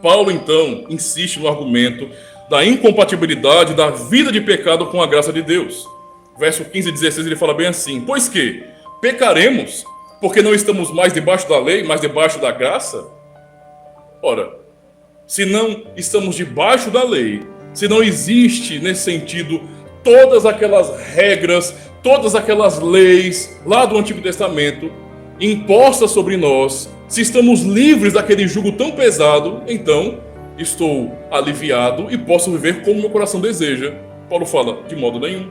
Paulo, então, insiste no argumento da incompatibilidade da vida de pecado com a graça de Deus. Verso 15 e 16 ele fala bem assim: pois que pecaremos porque não estamos mais debaixo da lei, mas debaixo da graça? Ora, se não estamos debaixo da lei, se não existe nesse sentido todas aquelas regras, todas aquelas leis lá do Antigo Testamento impostas sobre nós, se estamos livres daquele jugo tão pesado, então estou aliviado e posso viver como meu coração deseja. Paulo fala: de modo nenhum.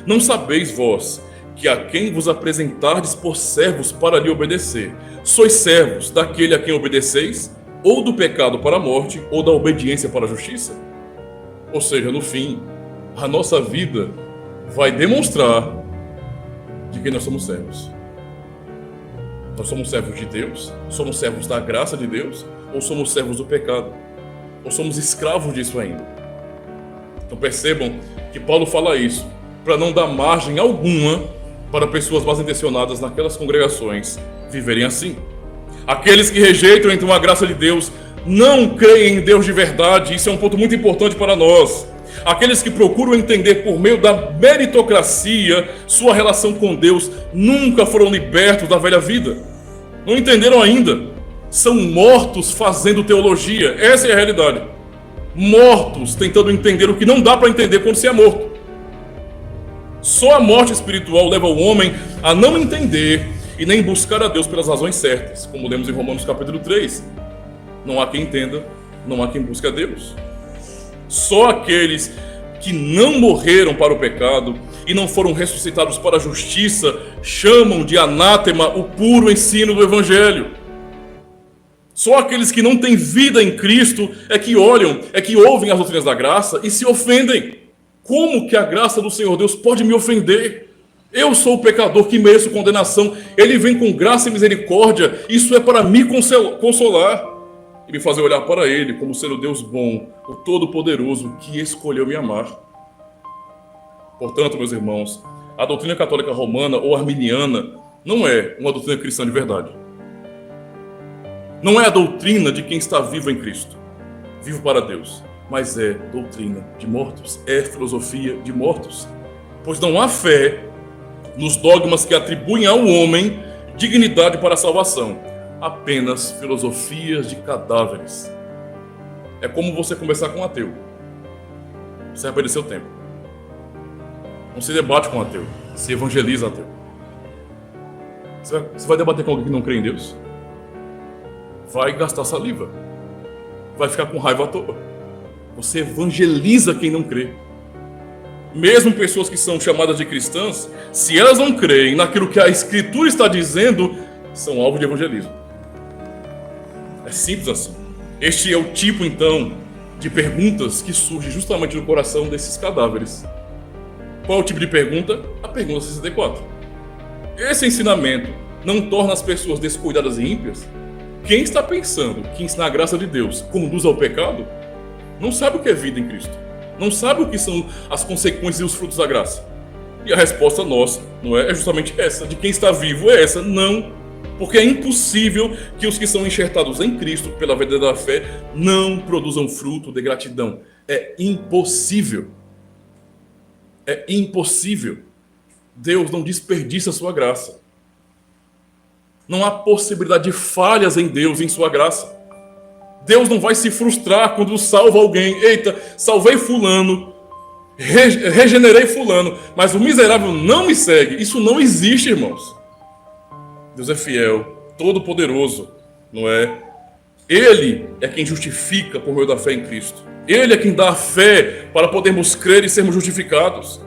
Não sabeis vós que a quem vos apresentardes por servos para lhe obedecer, sois servos daquele a quem obedeceis, ou do pecado para a morte, ou da obediência para a justiça? Ou seja, no fim, a nossa vida vai demonstrar de quem nós somos servos. Nós somos servos de Deus? Somos servos da graça de Deus? Ou somos servos do pecado? Ou somos escravos disso ainda? Então percebam que Paulo fala isso para não dar margem alguma para pessoas mal intencionadas naquelas congregações viverem assim. Aqueles que rejeitam então a graça de Deus não creem em Deus de verdade. Isso é um ponto muito importante para nós. Aqueles que procuram entender por meio da meritocracia sua relação com Deus nunca foram libertos da velha vida. Não entenderam ainda. São mortos fazendo teologia. Essa é a realidade. Mortos tentando entender o que não dá para entender quando se é morto. Só a morte espiritual leva o homem a não entender e nem buscar a Deus pelas razões certas, como lemos em Romanos capítulo 3. Não há quem entenda, não há quem busque a Deus. Só aqueles que não morreram para o pecado e não foram ressuscitados para a justiça chamam de anátema o puro ensino do Evangelho. Só aqueles que não têm vida em Cristo é que olham, é que ouvem as doutrinas da graça e se ofendem. Como que a graça do Senhor Deus pode me ofender? Eu sou o pecador que mereço condenação. Ele vem com graça e misericórdia. Isso é para me consolar e me fazer olhar para Ele como sendo o Deus bom, o Todo-Poderoso, que escolheu me amar. Portanto, meus irmãos, a doutrina católica romana ou arminiana não é uma doutrina cristã de verdade. Não é a doutrina de quem está vivo em Cristo, vivo para Deus, mas é doutrina de mortos, é filosofia de mortos. Pois não há fé nos dogmas que atribuem ao homem dignidade para a salvação, apenas filosofias de cadáveres. É como você conversar com um ateu. Você vai perder seu tempo. Não se debate com um ateu, se evangeliza ateu. Você vai debater com alguém que não crê em Deus? Vai gastar saliva. Vai ficar com raiva à toa. Você evangeliza quem não crê. Mesmo pessoas que são chamadas de cristãs, se elas não creem naquilo que a Escritura está dizendo, são alvo de evangelismo. É simples assim. Este é o tipo, então, de perguntas que surge justamente no coração desses cadáveres. Qual é o tipo de pergunta? A pergunta 64. Esse ensinamento não torna as pessoas descuidadas e ímpias? Quem está pensando que ensinar a graça de Deus conduz ao pecado, não sabe o que é vida em Cristo. Não sabe o que são as consequências e os frutos da graça. E a resposta nossa, não é justamente essa. De quem está vivo é essa. Não. Porque é impossível que os que são enxertados em Cristo pela verdadeira fé não produzam fruto de gratidão. É impossível. É impossível. Deus não desperdiça a sua graça. Não há possibilidade de falhas em Deus, em sua graça. Deus não vai se frustrar quando salva alguém. Eita, salvei fulano, regenerei fulano, mas o miserável não me segue. Isso não existe, irmãos. Deus é fiel, todo-poderoso, não é? Ele é quem justifica por meio da fé em Cristo. Ele é quem dá a fé para podermos crer e sermos justificados.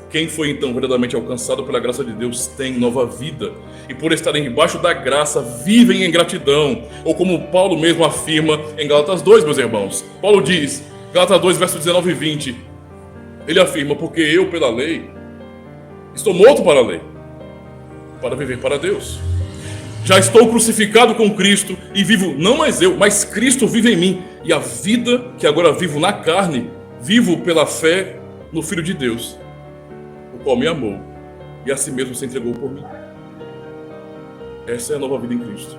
Quem foi então verdadeiramente alcançado pela graça de Deus tem nova vida. E por estarem debaixo da graça, vivem em gratidão. Ou como Paulo mesmo afirma em Gálatas 2, meus irmãos. Paulo diz, Gálatas 2, versos 19 e 20. Ele afirma, porque eu, pela lei, estou morto para a lei, para viver para Deus. Já estou crucificado com Cristo e vivo não mais eu, mas Cristo vive em mim. E a vida que agora vivo na carne, vivo pela fé no Filho de Deus, o qual me amou e a si mesmo se entregou por mim. Essa é a nova vida em Cristo.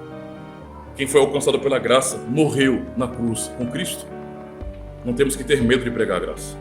Quem foi alcançado pela graça morreu na cruz com Cristo. Não temos que ter medo de pregar a graça.